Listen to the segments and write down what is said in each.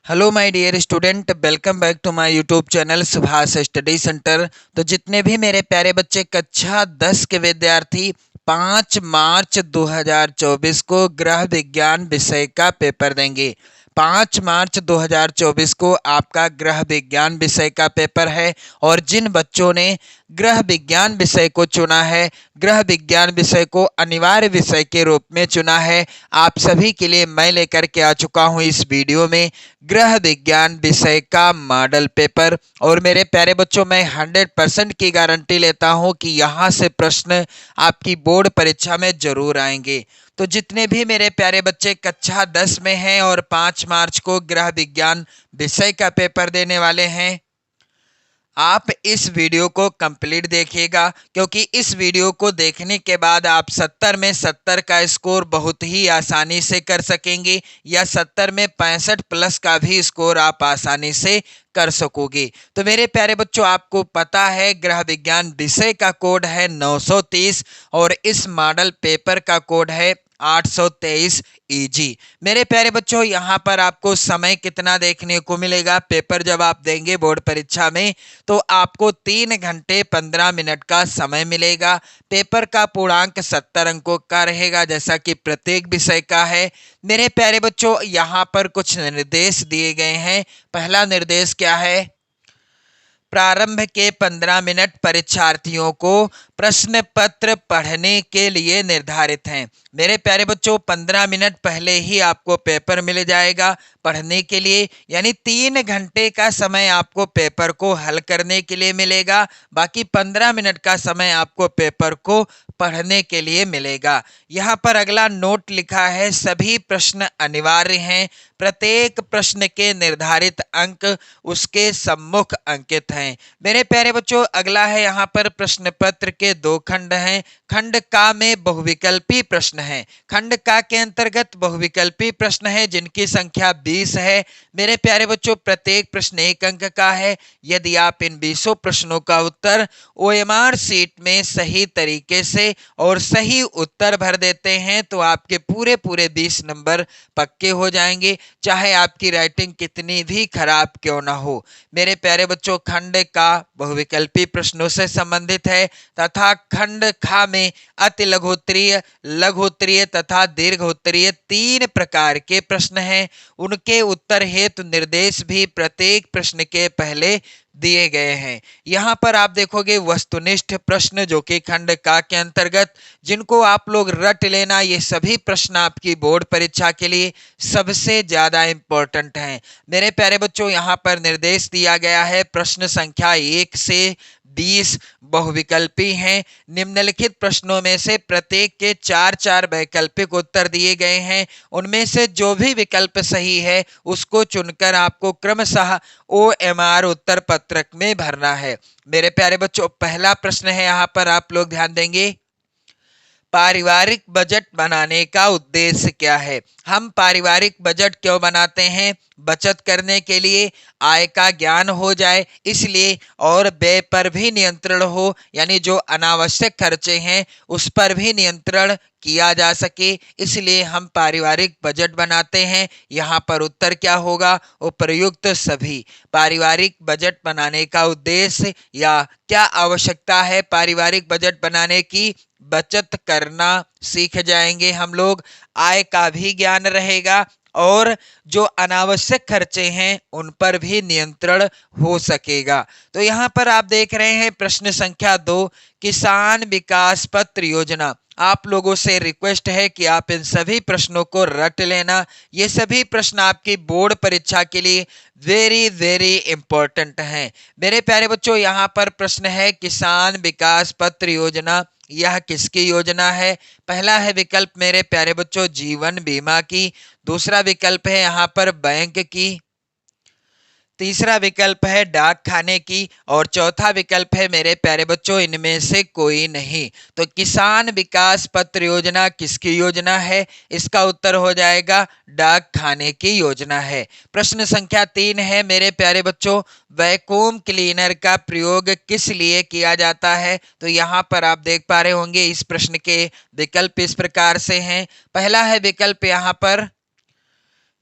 Hello my dear student, welcome back to my YouTube channel Subhash study centre. तो जितने भी मेरे प्यारे बच्चे कक्षा 10 के विद्यार्थी 5 मार्च 2024 को गृह विज्ञान विषय का पेपर देंगे। 5 मार्च 2024 को आपका गृह विज्ञान विषय का पेपर है। और जिन बच्चों ने गृह विज्ञान विषय को चुना है, गृह विज्ञान विषय को अनिवार्य विषय के रूप में चुना है, आप सभी के लिए मैं लेकर के आ चुका हूं इस वीडियो में गृह विज्ञान विषय का मॉडल पेपर। और मेरे प्यारे बच्चों, मैं 100% की गारंटी लेता हूं कि यहां से प्रश्न आपकी बोर्ड परीक्षा में जरूर आएंगे। तो जितने भी मेरे प्यारे बच्चे कक्षा 10 में हैं और 5 मार्च को गृह विज्ञान विषय का पेपर देने वाले हैं, आप इस वीडियो को कंप्लीट देखिएगा, क्योंकि इस वीडियो को देखने के बाद आप 70 में 70 का स्कोर बहुत ही आसानी से कर सकेंगे, या 70 में 65 प्लस का भी स्कोर आप आसानी से कर सकोगे। तो मेरे प्यारे बच्चों, आपको पता है गृह विज्ञान विषय का कोड है 930 और इस मॉडल पेपर का कोड है 823 EG। मेरे प्यारे बच्चों, यहाँ पर आपको समय कितना देखने को मिलेगा? पेपर जब आप देंगे बोर्ड परीक्षा में तो आपको 3 घंटे 15 मिनट का समय मिलेगा। पेपर का पूर्णांक 70 अंकों का रहेगा, जैसा कि प्रत्येक विषय का है। मेरे प्यारे बच्चों, यहाँ पर कुछ निर्देश दिए गए हैं। पहला निर्देश क्या है? प्रारंभ के 15 मिनट परीक्षार्थियों को प्रश्न पत्र पढ़ने के लिए निर्धारित हैं। मेरे प्यारे बच्चों, 15 मिनट पहले ही आपको पेपर मिल जाएगा पढ़ने के लिए, यानी 3 घंटे का समय आपको पेपर को हल करने के लिए मिलेगा। बाकी 15 मिनट का समय आपको पेपर को पढ़ने के लिए मिलेगा। यहाँ पर अगला नोट लिखा है, सभी प्रश्न अनिवार्य हैं। प्रत्येक प्रश्न के निर्धारित अंक उसके सम्मुख अंकित हैं। मेरे प्यारे बच्चों, अगला है यहाँ पर प्रश्न पत्र के 2 खंड हैं। खंड का में बहुविकल्पी प्रश्न है। खंड का के अंतर्गत बहुविकल्पी प्रश्न है जिनकी संख्या 20 है। मेरे प्यारे बच्चों, प्रत्येक प्रश्न 1 अंक का है। यदि आप इन 20 प्रश्नों का उत्तर OMR सीट में सही तरीके से और सही उत्तर भर देते हैं तो आपके पूरे पूरे 20 नंबर पक्के हो जाएंगे, चाहे आपकी राइटिंग कितनी भी खराब क्यों ना हो। मेरे प्यारे बच्चों, खंड का बहुविकल्पी प्रश्नों से संबंधित है तथा खंड खा में अति लघुत्तरीय, लघुत्तरीय तथा दीर्घोत्तरीय 3 प्रकार के प्रश्न हैं। उनके उत्तर हेतु निर्देश भी प्रत्येक प्रश्न के पहले दिए गए हैं। यहाँ पर आप देखोगे वस्तुनिष्ठ प्रश्न, जो कि खंड का के अंतर्गत, जिनको आप लोग रट लेना, ये सभी प्रश्न आपकी बोर्ड परीक्षा के लिए सबसे ज्यादा इंपॉर्टेंट हैं। मेरे प्यारे बच्चों, यहाँ पर निर्देश दिया गया है प्रश्न संख्या 1 से 20 बहुविकल्पी हैं। निम्नलिखित प्रश्नों में से प्रत्येक के 4-4 वैकल्पिक उत्तर दिए गए हैं। उनमें से जो भी विकल्प सही है उसको चुनकर आपको क्रमशः OMR उत्तर पत्रक में भरना है। मेरे प्यारे बच्चों, पहला प्रश्न है, यहाँ पर आप लोग ध्यान देंगे, पारिवारिक बजट बनाने का उद्देश्य क्या है? हम पारिवारिक बजट क्यों बनाते हैं? बचत करने के लिए, आय का ज्ञान हो जाए इसलिए, और व्यय पर भी नियंत्रण हो, यानी जो अनावश्यक खर्चे हैं उस पर भी नियंत्रण किया जा सके, इसलिए हम पारिवारिक बजट बनाते हैं। यहाँ पर उत्तर क्या होगा? उपर्युक्त सभी। पारिवारिक बजट बनाने का उद्देश्य या क्या आवश्यकता है पारिवारिक बजट बनाने की? बचत करना सीख जाएंगे हम लोग, आय का भी ज्ञान रहेगा और जो अनावश्यक खर्चे हैं उन पर भी नियंत्रण हो सकेगा। तो यहाँ पर आप देख रहे हैं प्रश्न संख्या 2, किसान विकास पत्र योजना। आप लोगों से रिक्वेस्ट है कि आप इन सभी प्रश्नों को रट लेना। ये सभी प्रश्न आपकी बोर्ड परीक्षा के लिए वेरी वेरी इंपॉर्टेंट हैं। मेरे प्यारे बच्चों, यहाँ पर प्रश्न है, किसान विकास पत्र योजना यह किसकी योजना है? पहला है विकल्प मेरे प्यारे बच्चों जीवन बीमा की, दूसरा विकल्प है यहाँ पर बैंक की, तीसरा विकल्प है डाक खाने की, और चौथा विकल्प है मेरे प्यारे बच्चों इनमें से कोई नहीं। तो किसान विकास पत्र योजना किसकी योजना है? इसका उत्तर हो जाएगा डाक खाने की योजना है। प्रश्न संख्या 3 है मेरे प्यारे बच्चों, वैक्यूम क्लीनर का प्रयोग किस लिए किया जाता है? तो यहाँ पर आप देख पा रहे होंगे इस प्रश्न के विकल्प इस प्रकार से हैं। पहला है विकल्प यहाँ पर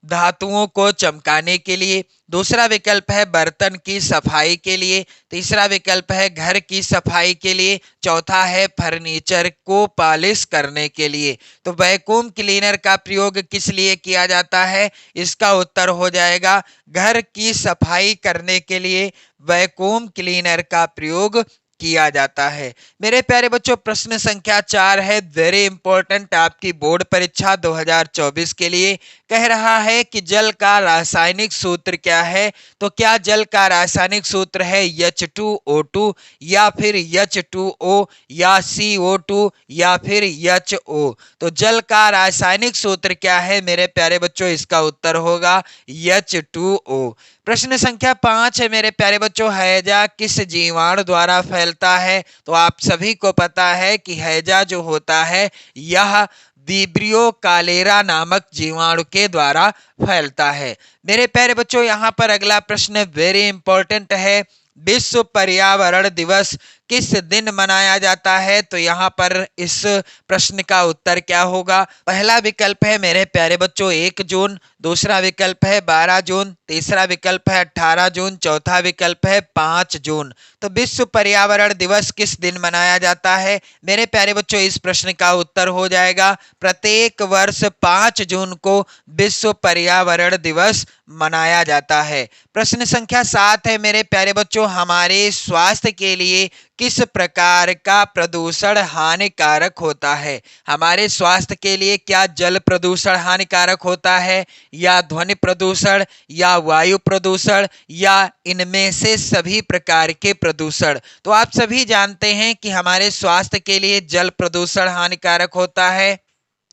धातुओं को चमकाने के लिए, दूसरा विकल्प है बर्तन की सफाई के लिए, तीसरा विकल्प है घर की सफाई के लिए, चौथा है फर्नीचर को पॉलिश करने के लिए। तो वैक्यूम क्लीनर का प्रयोग किस लिए किया जाता है? इसका उत्तर हो जाएगा घर की सफाई करने के लिए वैक्यूम क्लीनर का प्रयोग किया जाता है। मेरे प्यारे बच्चों, प्रश्न संख्या 4 है, वेरी इंपॉर्टेंट आपकी बोर्ड परीक्षा 2024 के लिए। कह रहा है कि जल का रासायनिक सूत्र क्या है? तो क्या जल का रासायनिक सूत्र है H2O2 या फिर H2O या CO2 या फिर HO? तो जल का रासायनिक सूत्र क्या है मेरे प्यारे बच्चों? इसका उत्तर होगा H2O। प्रश्न संख्या 5 है मेरे प्यारे बच्चों, हैजा किस जीवाणु द्वारा फैलता है? तो आप सभी को पता है कि हैजा जो होता है यह विब्रियो कालेरा नामक जीवाणु के द्वारा फैलता है। मेरे प्यारे बच्चों, यहाँ पर अगला प्रश्न वेरी इंपॉर्टेंट है, विश्व पर्यावरण दिवस किस दिन मनाया जाता है? तो यहाँ पर इस प्रश्न का उत्तर क्या होगा? पहला विकल्प है मेरे प्यारे बच्चों 1 जून, दूसरा विकल्प है 12 जून, तीसरा विकल्प है 18 जून, चौथा विकल्प है 5 जून। तो विश्व पर्यावरण दिवस किस दिन मनाया जाता है? मेरे प्यारे बच्चों, इस प्रश्न का उत्तर हो जाएगा प्रत्येक वर्ष 5 जून को विश्व पर्यावरण दिवस मनाया जाता है। प्रश्न संख्या 7 है मेरे प्यारे बच्चों, हमारे स्वास्थ्य के लिए किस प्रकार का प्रदूषण हानिकारक होता है? हमारे स्वास्थ्य के लिए क्या जल प्रदूषण हानिकारक होता है, या ध्वनि प्रदूषण, या वायु प्रदूषण, या इनमें से सभी प्रकार के प्रदूषण? तो आप सभी जानते हैं कि हमारे स्वास्थ्य के लिए जल प्रदूषण हानिकारक होता है,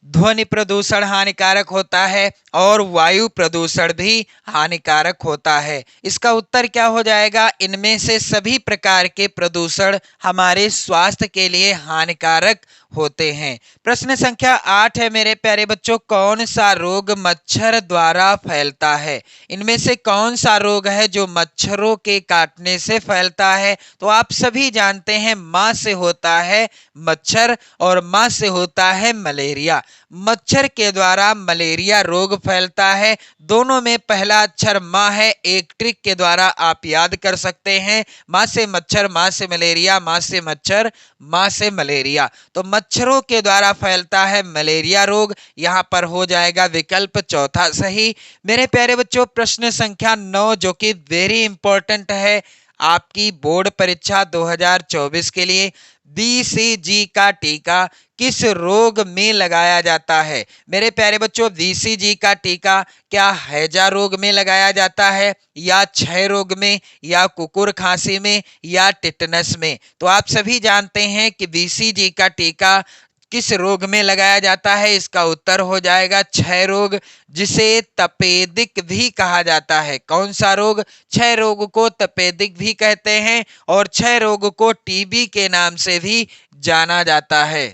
ध्वनि प्रदूषण हानिकारक होता है और वायु प्रदूषण भी हानिकारक होता है। इसका उत्तर क्या हो जाएगा? इनमें से सभी प्रकार के प्रदूषण हमारे स्वास्थ्य के लिए हानिकारक होते हैं। प्रश्न संख्या 8 है मेरे प्यारे बच्चों, कौन सा रोग मच्छर द्वारा फैलता है? इनमें से कौन सा रोग है जो मच्छरों के काटने से फैलता है? तो आप सभी जानते हैं मां से होता है मच्छर और मां से होता है मलेरिया। मच्छर के द्वारा मलेरिया रोग फैलता है। दोनों में पहला अक्षर मां है, एक ट्रिक के द्वारा आप याद कर सकते हैं, मां से मच्छर, मां से मलेरिया, मां से मच्छर, मां से मलेरिया। तो मच्छरों के द्वारा फैलता है मलेरिया रोग, यहां पर हो जाएगा विकल्प चौथा सही। मेरे प्यारे बच्चों, प्रश्न संख्या 9 जो कि वेरी इंपॉर्टेंट है आपकी बोर्ड परीक्षा 2024 के लिए, बीसीजी का टीका किस रोग में लगाया जाता है? मेरे प्यारे बच्चों, बीसीजी का टीका क्या हैजा रोग में लगाया जाता है, या क्षय रोग में, या कुकुर खांसी में, या टिटनस में? तो आप सभी जानते हैं कि बीसीजी का टीका किस रोग में लगाया जाता है? इसका उत्तर हो जाएगा क्षय रोग, जिसे तपेदिक भी कहा जाता है। कौन सा रोग? क्षय रोग को तपेदिक भी कहते हैं और क्षय रोग को टीबी के नाम से भी जाना जाता है।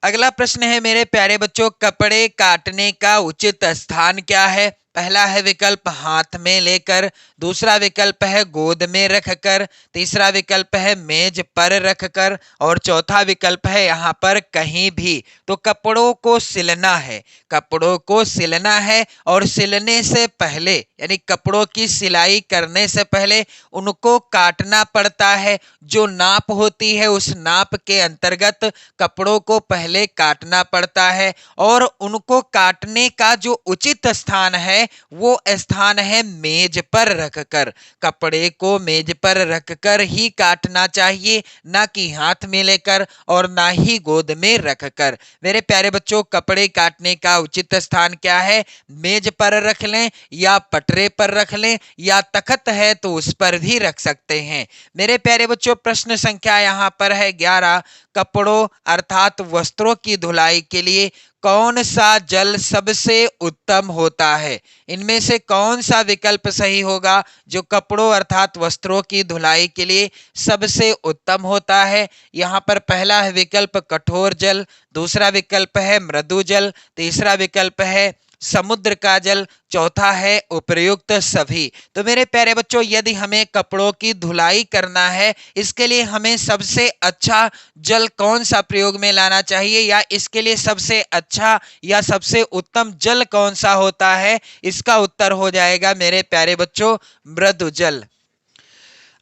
अगला प्रश्न है मेरे प्यारे बच्चों, कपड़े काटने का उचित स्थान क्या है? पहला है विकल्प हाथ में लेकर, दूसरा विकल्प है गोद में रखकर, तीसरा विकल्प है मेज पर रखकर और चौथा विकल्प है यहाँ पर कहीं भी। तो कपड़ों को सिलना है, कपड़ों को सिलना है और सिलने से पहले यानी कपड़ों की सिलाई करने से पहले उनको काटना पड़ता है। जो नाप होती है उस नाप के अंतर्गत कपड़ों को पहले काटना पड़ता है और उनको काटने का जो उचित स्थान है वो स्थान है मेज पर रखकर। कपड़े को मेज पर रखकर ही काटना चाहिए, ना कि हाथ में लेकर और ना ही गोद में रखकर। मेरे प्यारे बच्चों, कपड़े काटने का उचित स्थान क्या है? मेज पर रख लें या पटरे पर रख लें या तख्त है तो उस पर भी रख सकते हैं। मेरे प्यारे बच्चों, प्रश्न संख्या यहाँ पर है 11, कपड़ों अर्थात वस्त्रों की धुलाई के लिए कौन सा जल सबसे उत्तम होता है? इनमें से कौन सा विकल्प सही होगा जो कपड़ों अर्थात वस्त्रों की धुलाई के लिए सबसे उत्तम होता है? यहाँ पर पहला है विकल्प कठोर जल, दूसरा विकल्प है मृदु जल, तीसरा विकल्प है समुद्र का जल, चौथा है उपर्युक्त सभी। तो मेरे प्यारे बच्चों, यदि हमें कपड़ों की धुलाई करना है, इसके लिए हमें सबसे अच्छा जल कौन सा प्रयोग में लाना चाहिए, या इसके लिए सबसे अच्छा या सबसे उत्तम जल कौन सा होता है, इसका उत्तर हो जाएगा मेरे प्यारे बच्चों मृदु जल।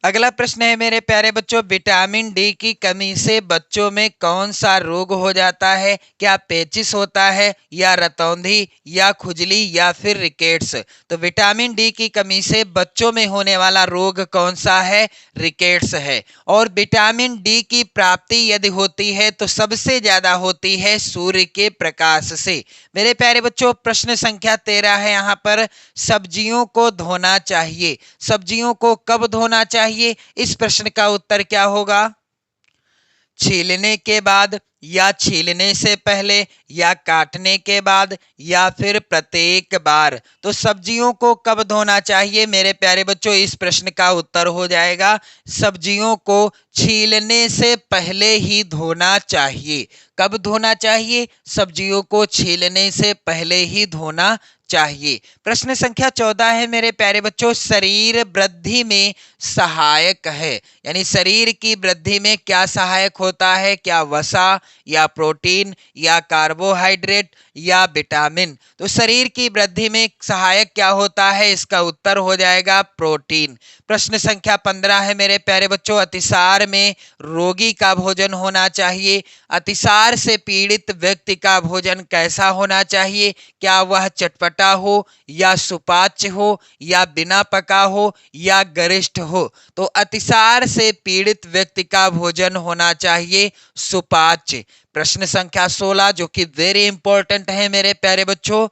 अगला प्रश्न है मेरे प्यारे बच्चों, विटामिन डी की कमी से बच्चों में कौन सा रोग हो जाता है? क्या पेचिस होता है, या रतौंधी, या खुजली, या फिर रिकेट्स? तो विटामिन डी की कमी से बच्चों में होने वाला रोग कौन सा है? रिकेट्स है। और विटामिन डी की प्राप्ति यदि होती है तो सबसे ज्यादा होती है सूर्य के प्रकाश से। मेरे प्यारे बच्चों, प्रश्न संख्या 13 है यहाँ पर, सब्जियों को धोना चाहिए। सब्जियों को कब धोना चाहिए? इस प्रश्न का उत्तर क्या होगा? छीलने के बाद, या छीलने से पहले, या काटने के बाद, या फिर प्रत्येक बार? तो सब्जियों को कब धोना चाहिए मेरे प्यारे बच्चों? इस प्रश्न का उत्तर हो जाएगा सब्जियों को छीलने से पहले ही धोना चाहिए। कब धोना चाहिए? सब्जियों को छीलने से पहले ही धोना चाहिए। प्रश्न संख्या 14 है मेरे प्यारे बच्चों, शरीर वृद्धि में सहायक है, यानी शरीर की वृद्धि में क्या सहायक होता है? क्या वसा, या प्रोटीन, या कार्बोहाइड्रेट, या विटामिन? तो शरीर की वृद्धि में सहायक क्या होता है? इसका उत्तर हो जाएगा प्रोटीन। प्रश्न संख्या 15 है मेरे प्यारे बच्चों, अतिसार में रोगी का भोजन होना चाहिए। अतिसार से पीड़ित व्यक्ति का भोजन कैसा होना चाहिए? क्या वह चटपटा हो, या सुपाच्य हो, या बिना पका हो, या गरिष्ठ हो? तो अतिसार से पीड़ित व्यक्ति का भोजन होना चाहिए सुपाच्य। प्रश्न संख्या 16 जो कि वेरी इंपॉर्टेंट है मेरे प्यारे बच्चों,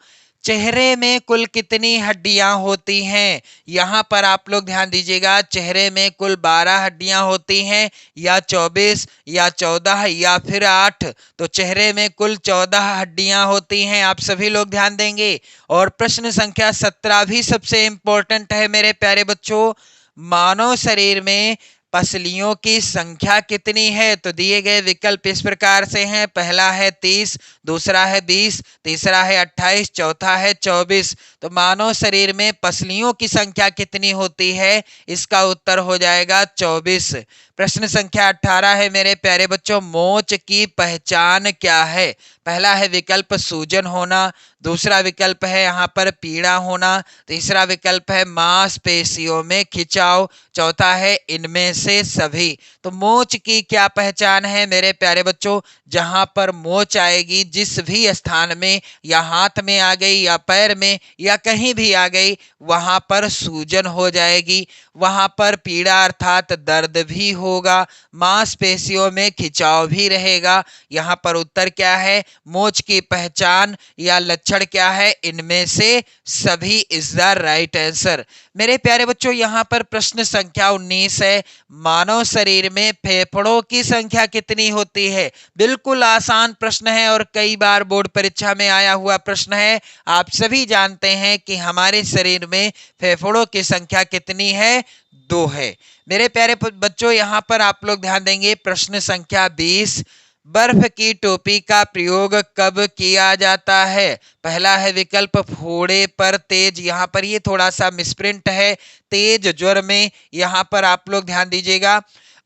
चेहरे में कुल कितनी हड्डियां होती हैं? यहां पर आप लोग ध्यान दीजिएगा, चेहरे में कुल 12 हड्डियां होती हैं, या 24, या 14, या फिर 8? तो चेहरे में कुल 14 हड्डियां होती हैं, आप सभी लोग ध्यान देंगे। और प्रश्न संख्या 17 भी सबसे इंपॉर्टेंट है मेरे प्यारे बच्चों, मानव शरीर में पसलियों की संख्या कितनी है? तो दिए गए विकल्प इस प्रकार से हैं, पहला है 30, दूसरा है 20, तीसरा है 28, चौथा है 24। तो मानव शरीर में पसलियों की संख्या कितनी होती है? इसका उत्तर हो जाएगा 24। प्रश्न संख्या 18 है मेरे प्यारे बच्चों, मोच की पहचान क्या है? पहला है विकल्प सूजन होना, दूसरा विकल्प है यहाँ पर पीड़ा होना, तीसरा विकल्प है मांसपेशियों में खिंचाव, चौथा है इनमें से सभी। तो मोच की क्या पहचान है मेरे प्यारे बच्चों? जहां पर मोच आएगी, जिस भी स्थान में, या हाथ में आ गई, या पैर में, या कहीं भी आ गई, वहां पर सूजन हो जाएगी, वहां पर पीड़ा अर्थात दर्द भी होगा, मांसपेशियों में खिंचाव भी रहेगा। यहाँ पर उत्तर क्या है? मोच की पहचान या लक्षण क्या है? इनमें से सभी इज द राइट आंसर। मेरे प्यारे बच्चों, यहाँ पर प्रश्न संख्या 19 है, मानव शरीर में फेफड़ों की संख्या कितनी होती है? बिल्कुल आसान प्रश्न है और कई बार बोर्ड परीक्षा में आया हुआ प्रश्न है। आप सभी जानते हैं कि हमारे शरीर में फेफड़ों की संख्या कितनी है? 2 है। मेरे प्यारे बच्चों, यहाँ पर आप लोग ध्यान देंगे, प्रश्न संख्या 20, बर्फ की टोपी का प्रयोग कब किया जाता है? पहला है विकल्प फोड़े पर तेज, यहाँ पर ये थोड़ा सा मिसप्रिंट है, तेज ज्वर में, यहाँ पर आप लोग ध्यान दीजिएगा,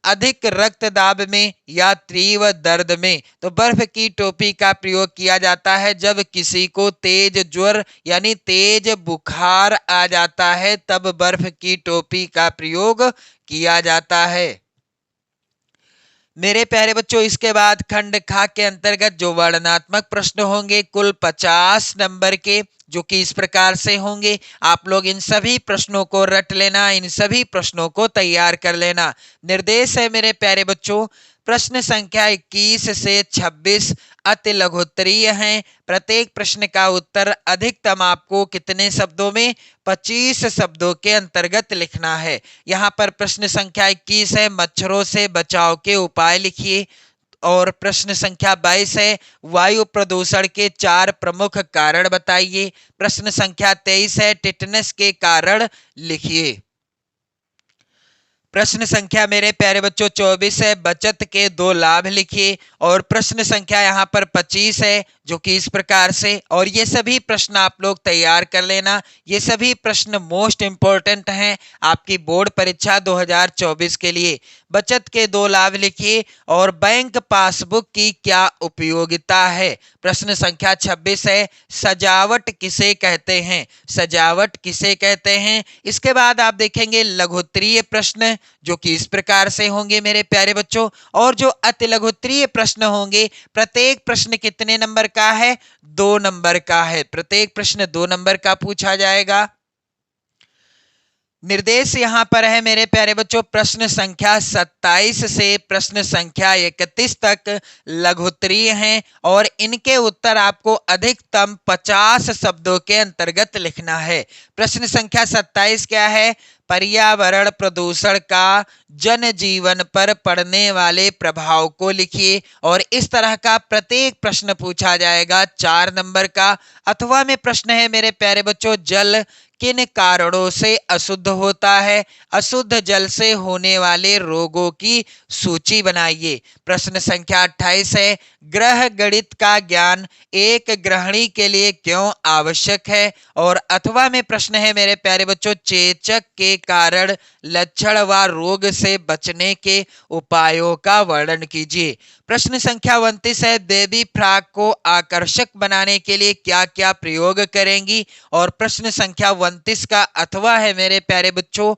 अधिक रक्तदाब में, या तीव्र दर्द में? तो बर्फ की टोपी का प्रयोग किया जाता है जब किसी को तेज ज्वर यानी तेज बुखार आ जाता है, तब बर्फ की टोपी का प्रयोग किया जाता है। मेरे प्यारे बच्चों, इसके बाद खंड खा के अंतर्गत जो वर्णनात्मक प्रश्न होंगे कुल 50 नंबर के, जो कि इस प्रकार से होंगे। आप लोग इन सभी प्रश्नों को रट लेना, इन सभी प्रश्नों को तैयार कर लेना। निर्देश है मेरे प्यारे बच्चों, प्रश्न संख्या 21 से 26 अति लघुत्तरीय हैं। प्रत्येक प्रश्न का उत्तर अधिकतम आपको कितने शब्दों में? 25 शब्दों के अंतर्गत लिखना है। यहाँ पर प्रश्न संख्या 21 है, मच्छरों से बचाव के उपाय लिखिए। और प्रश्न संख्या 22 है, वायु प्रदूषण के 4 प्रमुख कारण बताइए। प्रश्न संख्या 23 है, टिटनेस के कारण लिखिए। प्रश्न संख्या मेरे प्यारे बच्चों 24 है, बचत के 2 लाभ लिखिए। और प्रश्न संख्या यहाँ पर 25 है, जो कि इस प्रकार से, और ये सभी प्रश्न आप लोग तैयार कर लेना। ये सभी प्रश्न मोस्ट इंपॉर्टेंट हैं आपकी बोर्ड परीक्षा 2024 के लिए। बचत के 2 लाभ लिखिए और बैंक पासबुक की क्या उपयोगिता है। प्रश्न संख्या 26 है, सजावट किसे कहते हैं। सजावट किसे कहते हैं। इसके बाद आप देखेंगे लघुत्तरीय प्रश्न, जो कि इस प्रकार से होंगे मेरे प्यारे बच्चों। और जो अति लघुत्तरीय प्रश्न होंगे, प्रत्येक प्रश्न कितने नंबर का है, 2 नंबर का है। प्रत्येक प्रश्न 2 नंबर का पूछा जाएगा। निर्देश यहां पर है मेरे प्यारे बच्चों, प्रश्न संख्या 27 से प्रश्न संख्या 31 तक लघुत्तरीय हैं और इनके उत्तर आपको अधिकतम 50 शब्दों के अंतर्गत लिखना है। प्रश्न संख्या 27 क्या है, पर्यावरण प्रदूषण का जनजीवन पर पड़ने वाले प्रभाव को लिखिए। और इस तरह का प्रत्येक प्रश्न पूछा जाएगा 4 नंबर का। अथवा में प्रश्न है मेरे प्यारे बच्चों, जल किन कारणों से अशुद्ध होता है। अशुद्ध जल से होने वाले रोगों की सूची बनाइए। प्रश्न संख्या 28 है, ग्रह गणित का ज्ञान एक गृहिणी के लिए क्यों आवश्यक है। और अथवा में प्रश्न है मेरे प्यारे बच्चों, चेचक के कारण लक्षण व रोग से बचने के उपायों का वर्णन कीजिए। प्रश्न संख्या 29 है, बेबी फ्रॉक को आकर्षक बनाने के लिए क्या क्या प्रयोग करेंगी। और प्रश्न संख्या 29 का अथवा है मेरे प्यारे बच्चों,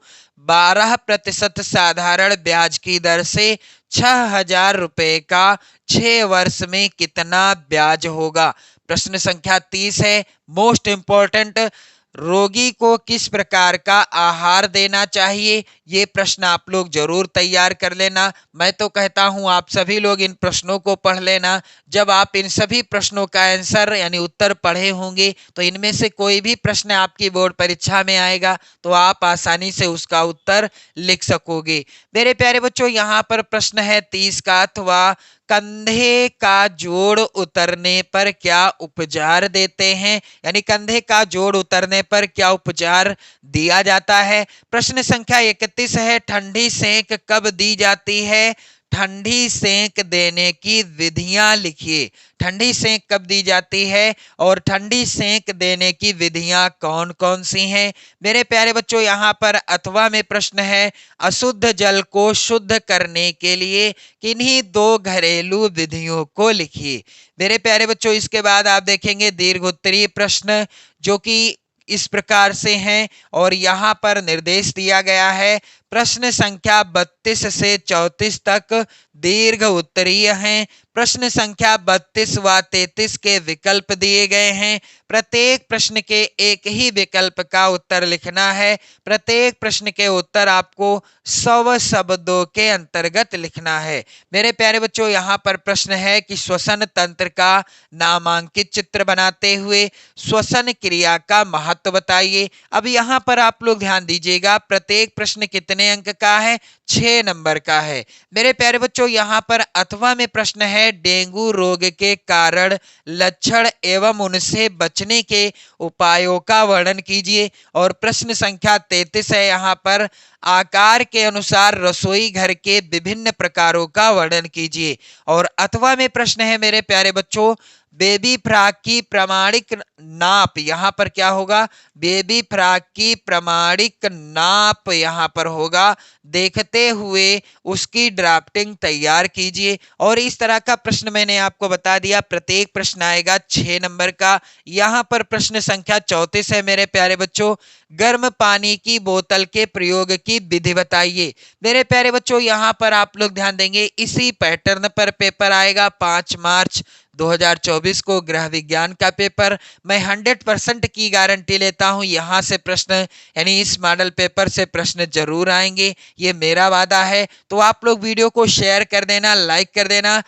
12% साधारण ब्याज की दर से 6,000 रुपए का 6 वर्ष में कितना ब्याज होगा। प्रश्न संख्या 30 है, मोस्ट इंपॉर्टेंट, रोगी को किस प्रकार का आहार देना चाहिए। ये प्रश्न आप लोग जरूर तैयार कर लेना। मैं तो कहता हूं आप सभी लोग इन प्रश्नों को पढ़ लेना। जब आप इन सभी प्रश्नों का आंसर यानी उत्तर पढ़े होंगे तो इनमें से कोई भी प्रश्न आपकी बोर्ड परीक्षा में आएगा तो आप आसानी से उसका उत्तर लिख सकोगे। मेरे प्यारे बच्चों, यहाँ पर प्रश्न है 30 का, अथवा कंधे का जोड़ उतरने पर क्या उपचार देते हैं। यानी कंधे का जोड़ उतरने पर क्या उपचार दिया जाता है। प्रश्न संख्या 31 है, ठंडी सेंक कब दी जाती है। ठंडी सेंक देने की विधियां लिखिए। ठंडी सेंक कब दी जाती है और ठंडी सेंक देने की विधियां कौन कौन सी हैं। मेरे प्यारे बच्चों, यहाँ पर अथवा में प्रश्न है, अशुद्ध जल को शुद्ध करने के लिए किन्हीं 2 घरेलू विधियों को लिखिए। मेरे प्यारे बच्चों, इसके बाद आप देखेंगे दीर्घोत्तरीय प्रश्न, जो कि इस प्रकार से हैं और यहाँ पर निर्देश दिया गया है। प्रश्न संख्या 32 से 34 तक दीर्घ उत्तरीय हैं। प्रश्न संख्या 32 व 33 के विकल्प दिए गए हैं। प्रत्येक प्रश्न के एक ही विकल्प का उत्तर लिखना है। प्रत्येक प्रश्न के उत्तर आपको 100 शब्दों के अंतर्गत लिखना है। मेरे प्यारे बच्चों, यहाँ पर प्रश्न है कि श्वसन तंत्र का नामांकित चित्र बनाते हुए श्वसन क्रिया का महत्व बताइए। अब यहाँ पर आप लोग ध्यान दीजिएगा, प्रत्येक प्रश्न कितने अंक का है, 6 नंबर का है। मेरे प्यारे बच्चों, यहाँ पर अथवा में प्रश्न है, डेंगू रोग के कारण, लक्षण एवं उनसे बचने के उपायों का वर्णन कीजिए। और प्रश्न संख्या 33 है, यहाँ पर आकार के अनुसार रसोई घर के विभिन्न प्रकारों का वर्णन कीजिए। और अथवा में प्रश्न है मेरे प्यारे बच्चों, बेबी फ्रॉक की प्रमाणिक नाप, यहाँ पर क्या होगा, बेबी फ्रॉक की प्रमाणिक नाप यहाँ पर होगा, देखते हुए उसकी ड्राफ्टिंग तैयार कीजिए। और इस तरह का प्रश्न मैंने आपको बता दिया, प्रत्येक प्रश्न आएगा 6 नंबर का। यहाँ पर प्रश्न संख्या 34 है मेरे प्यारे बच्चों, गर्म पानी की बोतल के प्रयोग की विधि बताइए। मेरे प्यारे बच्चों, यहाँ पर आप लोग ध्यान देंगे, इसी पैटर्न पर पेपर आएगा 5 मार्च 2024 को, गृह विज्ञान का पेपर। मैं 100% की गारंटी लेता हूं यहां से प्रश्न यानी इस मॉडल पेपर से प्रश्न जरूर आएंगे, ये मेरा वादा है। तो आप लोग वीडियो को शेयर कर देना, लाइक कर देना।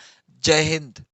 जय हिंद।